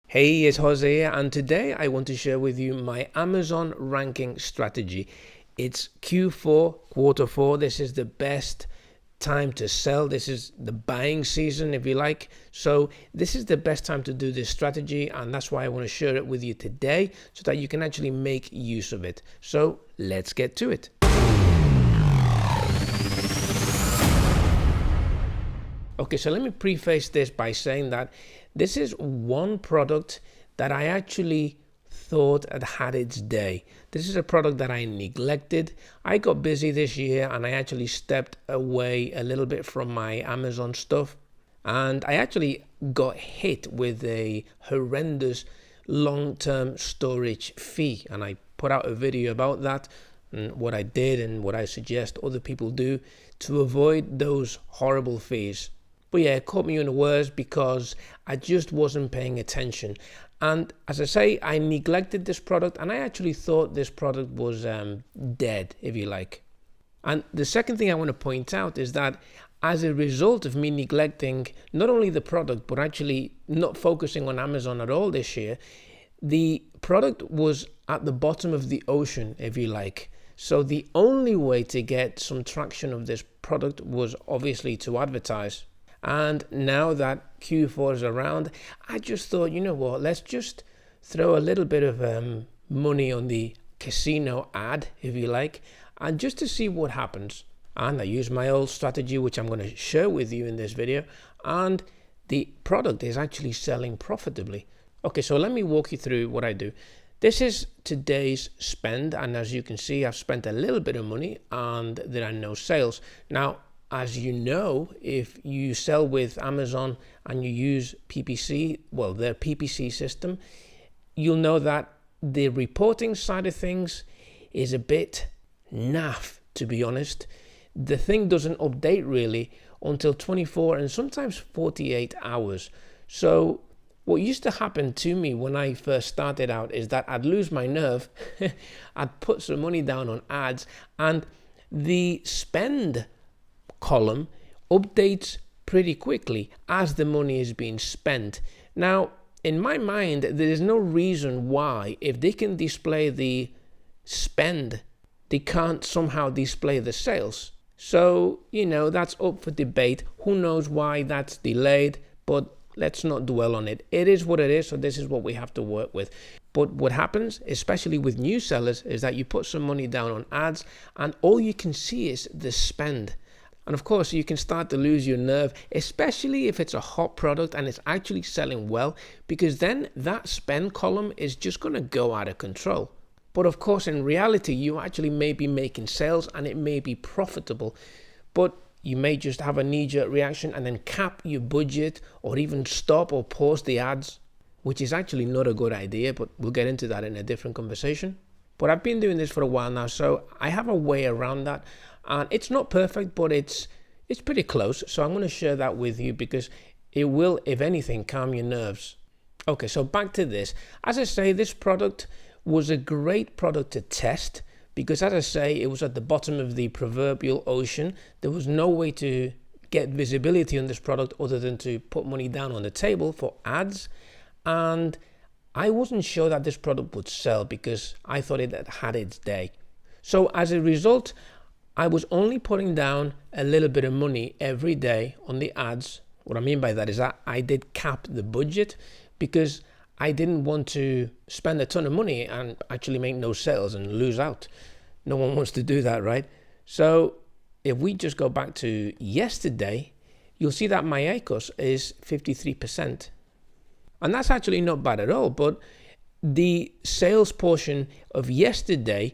Hey, it's Jose here, and today I want to share with you my Amazon ranking strategy. It's Q4, quarter four. This is the best time to sell. This is the buying season, if you like. So, this is the best time to do this strategy, and that's why I want to share it with you today so that you can actually make use of it. So, let's get to it. Okay, so let me preface this by saying that this is one product that I actually thought had its day. This is a product that I neglected. I got busy this year and I actually stepped away a little bit from my Amazon stuff. And I actually got hit with a horrendous long-term storage fee. And I put out a video about that and what I did and what I suggest other people do to avoid those horrible fees. But yeah, it caught me unawares because I just wasn't paying attention. And as I say, I neglected this product and I actually thought this product was dead, if you like. And the second thing I want to point out is that as a result of me neglecting not only the product, but actually not focusing on Amazon at all this year, the product was at the bottom of the ocean, if you like. So the only way to get some traction of this product was obviously to advertise. And now that Q4 is around, I just thought, you know what, let's just throw a little bit of money on the casino ad, if you like, and just to see what happens. And I use my old strategy, which I'm going to share with you in this video, and the product is actually selling profitably. Okay, so let me walk you through what I do. This is today's spend, and as you can see, I've spent a little bit of money and there are no sales. Now, as you know, if you sell with Amazon and you use PPC, well, their PPC system, you'll know that the reporting side of things is a bit naff, to be honest. The thing doesn't update really until 24 and sometimes 48 hours. So what used to happen to me when I first started out is that I'd lose my nerve, I'd put some money down on ads, and the spend column updates pretty quickly as the money is being spent. Now, in my mind, there is no reason why, if they can display the spend, they can't somehow display the sales. So, that's up for debate. Who knows why that's delayed, but let's not dwell on it. It is what it is, so this is what we have to work with. But what happens, especially with new sellers, is that you put some money down on ads and all you can see is the spend. And of course, you can start to lose your nerve, especially if it's a hot product and it's actually selling well, because then that spend column is just going to go out of control. But of course, in reality, you actually may be making sales and it may be profitable, but you may just have a knee-jerk reaction and then cap your budget or even stop or pause the ads, which is actually not a good idea, but we'll get into that in a different conversation. But I've been doing this for a while now, so I have a way around that. And it's not perfect, but it's pretty close. So I'm going to share that with you because it will, if anything, calm your nerves. Okay, so back to this. As I say, this product was a great product to test because, as I say, it was at the bottom of the proverbial ocean. There was no way to get visibility on this product other than to put money down on the table for ads. And I wasn't sure that this product would sell because I thought it had its day. So as a result, I was only putting down a little bit of money every day on the ads. What I mean by that is that I did cap the budget because I didn't want to spend a ton of money and actually make no sales and lose out. No one wants to do that, right? So if we just go back to yesterday, you'll see that my ACoS is 53%. And that's actually not bad at all, but the sales portion of yesterday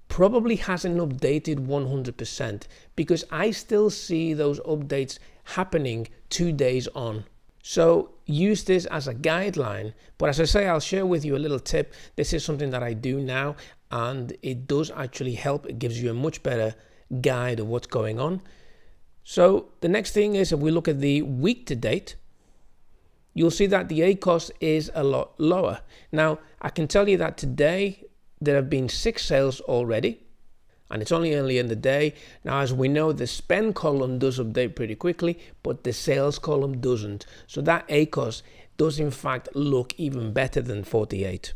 probably hasn't updated 100% because I still see those updates happening 2 days on. So use this as a guideline. But as I say, I'll share with you a little tip. This is something that I do now and it does actually help. It gives you a much better guide of what's going on. So the next thing is if we look at the week to date, you'll see that the ACoS is a lot lower. Now, I can tell you that today there have been 6 sales already, and it's only early in the day. Now, as we know, the spend column does update pretty quickly, but the sales column doesn't. So that ACoS does in fact look even better than 48.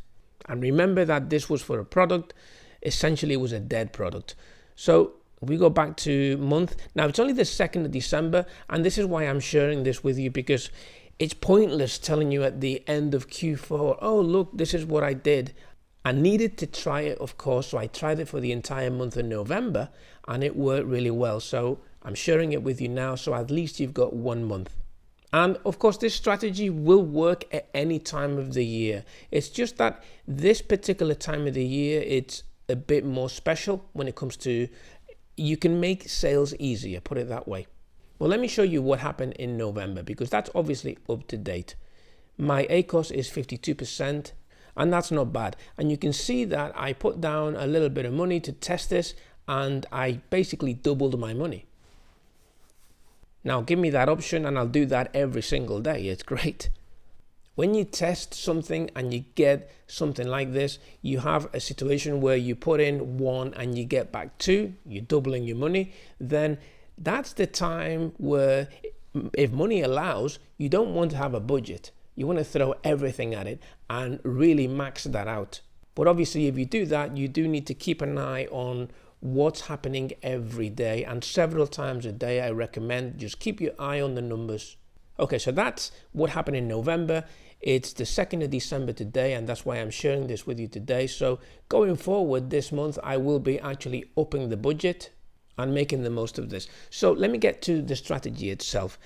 And remember that this was for a product, essentially it was a dead product. So we go back to month. Now it's only the 2nd of December, and this is why I'm sharing this with you, because it's pointless telling you at the end of Q4, oh look, this is what I did. I needed to try it, of course, so I tried it for the entire month of November, and it worked really well. So I'm sharing it with you now, so at least you've got 1 month. And of course, this strategy will work at any time of the year. It's just that this particular time of the year, it's a bit more special when it comes to, you can make sales easier, put it that way. Well, let me show you what happened in November, because that's obviously up to date. My ACOS is 52%, and that's not bad. And you can see that I put down a little bit of money to test this, and I basically doubled my money. Now give me that option and I'll do that every single day. It's great. When you test something and you get something like this, you have a situation where you put in 1 and you get back 2, you're doubling your money, then that's the time where, if money allows, you don't want to have a budget. You want to throw everything at it and really max that out. But obviously, if you do that, you do need to keep an eye on what's happening every day, and several times a day. I recommend just keep your eye on the numbers. Okay, so that's what happened in November. It's the 2nd of December today, and that's why I'm sharing this with you today. So going forward this month, I will be actually upping the budget and making the most of this. So let me get to the strategy itself.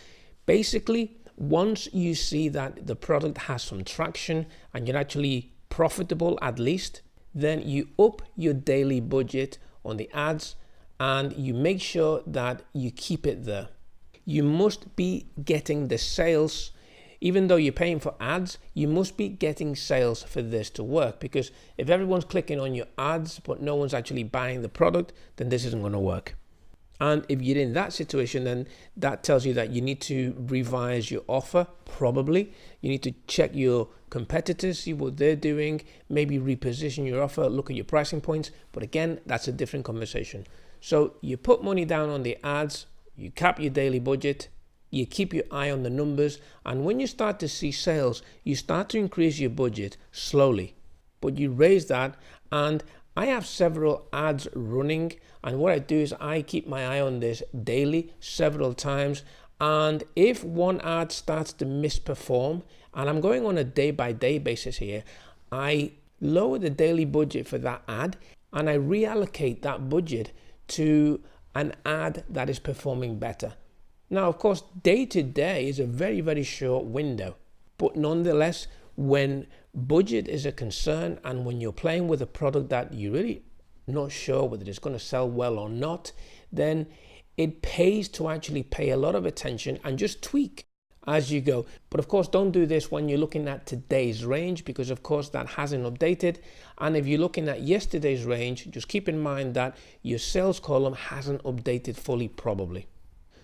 Basically, once you see that the product has some traction and you're actually profitable at least, then you up your daily budget on the ads and you make sure that you keep it there. You must be getting the sales. Even though you're paying for ads, you must be getting sales for this to work, because if everyone's clicking on your ads but no one's actually buying the product, then this isn't going to work. And if you're in that situation, then that tells you that you need to revise your offer. Probably you need to check your competitors, see what they're doing, maybe reposition your offer, look at your pricing points. But again, that's a different conversation. So you put money down on the ads, you cap your daily budget, you keep your eye on the numbers, and when you start to see sales, you start to increase your budget slowly, but you raise that. And I have several ads running, and what I do is I keep my eye on this daily several times, and if one ad starts to misperform, and I'm going on a day-by-day basis here, I lower the daily budget for that ad and I reallocate that budget to an ad that is performing better. Now, of course, day to day is a very, very short window, but nonetheless, when budget is a concern and when you're playing with a product that you're really not sure whether it's going to sell well or not, then it pays to actually pay a lot of attention and just tweak as you go. But of course, don't do this when you're looking at today's range, because of course that hasn't updated. And if you're looking at yesterday's range, just keep in mind that your sales column hasn't updated fully probably.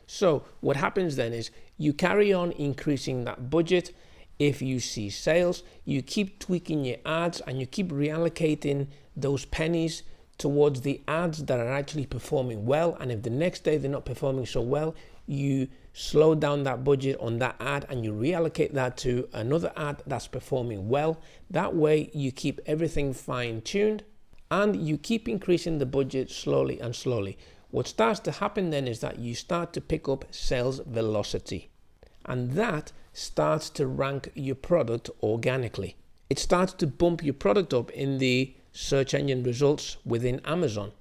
So what happens then is you carry on increasing that budget. If you see sales, you keep tweaking your ads and you keep reallocating those pennies towards the ads that are actually performing well. And if the next day they're not performing so well, you slow down that budget on that ad and you reallocate that to another ad that's performing well. That way you keep everything fine-tuned and you keep increasing the budget slowly and slowly. What starts to happen then is that you start to pick up sales velocity, and that starts to rank your product organically. It starts to bump your product up in the search engine results within Amazon.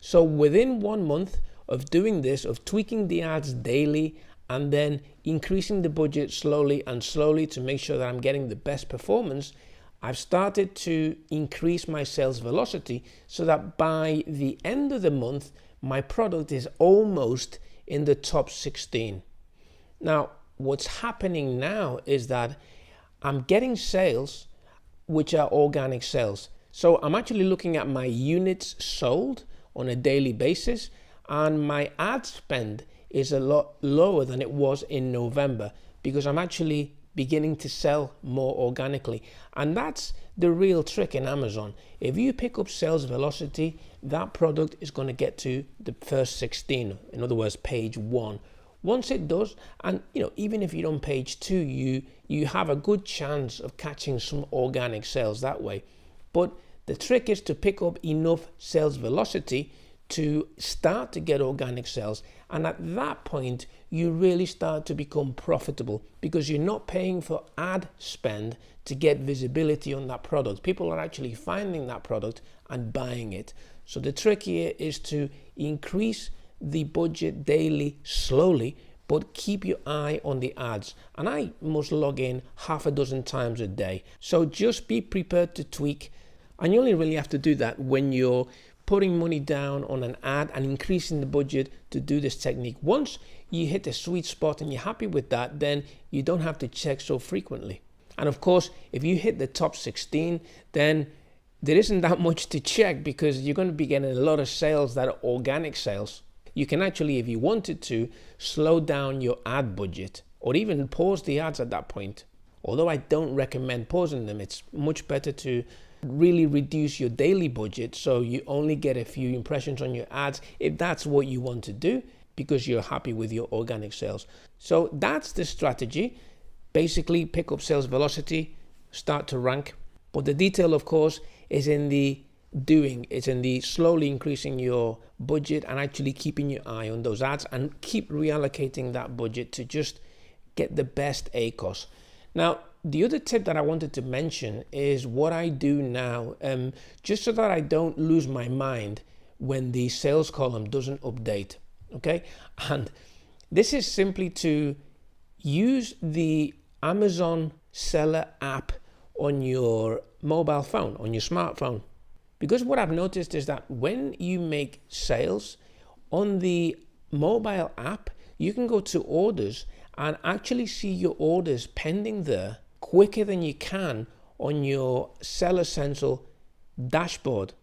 So within 1 month of doing this, of tweaking the ads daily and then increasing the budget slowly and slowly to make sure that I'm getting the best performance, I've started to increase my sales velocity so that by the end of the month, my product is almost in the top 16. Now, what's happening now is that I'm getting sales which are organic sales. So I'm actually looking at my units sold on a daily basis, and my ad spend is a lot lower than it was in November because I'm actually beginning to sell more organically. And that's the real trick in Amazon. If you pick up sales velocity, that product is going to get to the first 16, in other words, page 1. Once it does, and even if you're on page 2, you have a good chance of catching some organic sales that way. But the trick is to pick up enough sales velocity to start to get organic sales, and at that point you really start to become profitable, because you're not paying for ad spend to get visibility on that product. People are actually finding that product and buying it. So the trick here is to increase the budget daily slowly, but keep your eye on the ads. And I must log in half a dozen times a day. So just be prepared to tweak, and you only really have to do that when you're putting money down on an ad and increasing the budget to do this technique. Once you hit the sweet spot and you're happy with that, then you don't have to check so frequently. And of course, if you hit the top 16, then there isn't that much to check, because you're going to be getting a lot of sales that are organic sales. You can actually, if you wanted to, slow down your ad budget or even pause the ads at that point. Although I don't recommend pausing them, it's much better to really reduce your daily budget so you only get a few impressions on your ads if that's what you want to do, because you're happy with your organic sales. So that's the strategy. Basically, pick up sales velocity, start to rank. But the detail, of course, is in the doing. It's in the slowly increasing your budget and actually keeping your eye on those ads, and keep reallocating that budget to just get the best ACOS. Now, the other tip that I wanted to mention is what I do now, just so that I don't lose my mind when the sales column doesn't update. Okay, and this is simply to use the Amazon seller app on your mobile phone, on your smartphone. Because what I've noticed is that when you make sales on the mobile app, you can go to orders and actually see your orders pending there quicker than you can on your Seller Central dashboard.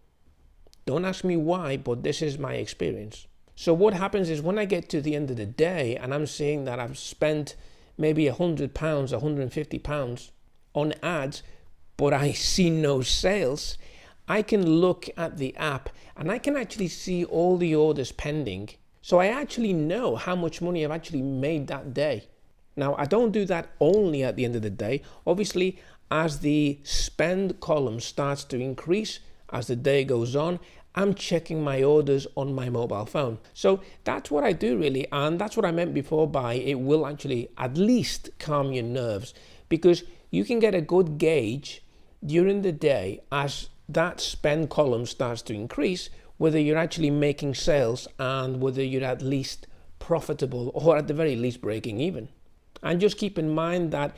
Don't ask me why, but this is my experience. So what happens is, when I get to the end of the day and I'm seeing that I've spent maybe £100, £150 on ads, but I see no sales, I can look at the app and I can actually see all the orders pending. So I actually know how much money I've actually made that day. Now, I don't do that only at the end of the day. Obviously, as the spend column starts to increase as the day goes on, I'm checking my orders on my mobile phone. So that's what I do really, and that's what I meant before by it will actually at least calm your nerves, because you can get a good gauge during the day as that spend column starts to increase, whether you're actually making sales and whether you're at least profitable, or at the very least breaking even. And just keep in mind that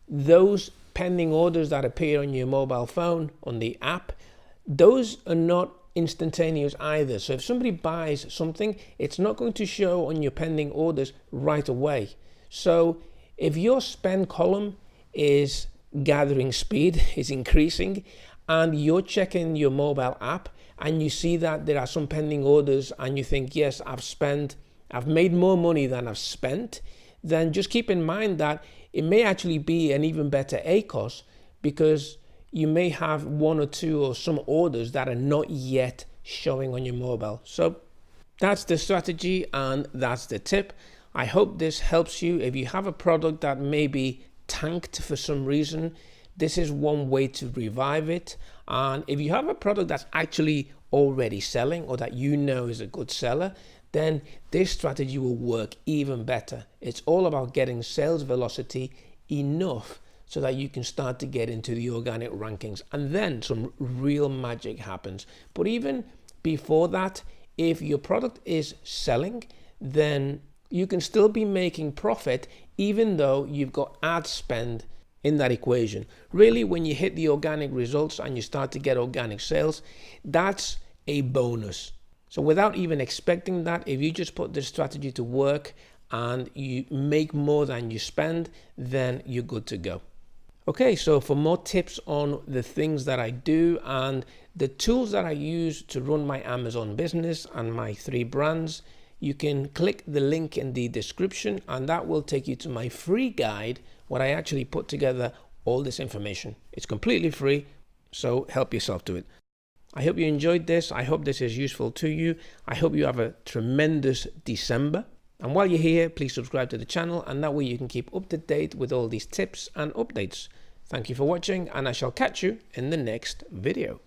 those pending orders that appear on your mobile phone, on the app, those are not instantaneous either. So if somebody buys something, it's not going to show on your pending orders right away. So if your spend column is gathering speed, is increasing, and you're checking your mobile app and you see that there are some pending orders and you think, yes, I've made more money than I've spent, then just keep in mind that it may actually be an even better ACOS, because you may have one or two or some orders that are not yet showing on your mobile. So that's the strategy and that's the tip. I hope this helps you. If you have a product that may be tanked for some reason, this is one way to revive it. And if you have a product that's actually already selling, or that you know is a good seller, then this strategy will work even better. It's all about getting sales velocity enough so that you can start to get into the organic rankings, and then some real magic happens. But even before that, if your product is selling, then you can still be making profit even though you've got ad spend in that equation. Really, when you hit the organic results and you start to get organic sales, that's a bonus. So without even expecting that, if you just put this strategy to work and you make more than you spend, then you're good to go. Okay, so for more tips on the things that I do and the tools that I use to run my Amazon business and my 3 brands, you can click the link in the description, and that will take you to my free guide where I actually put together all this information. It's completely free, so help yourself to it. I hope you enjoyed this. I hope this is useful to you. I hope you have a tremendous December, And while you're here, please subscribe to the channel, and that way you can keep up to date with all these tips and updates. Thank you for watching, and I shall catch you in the next video.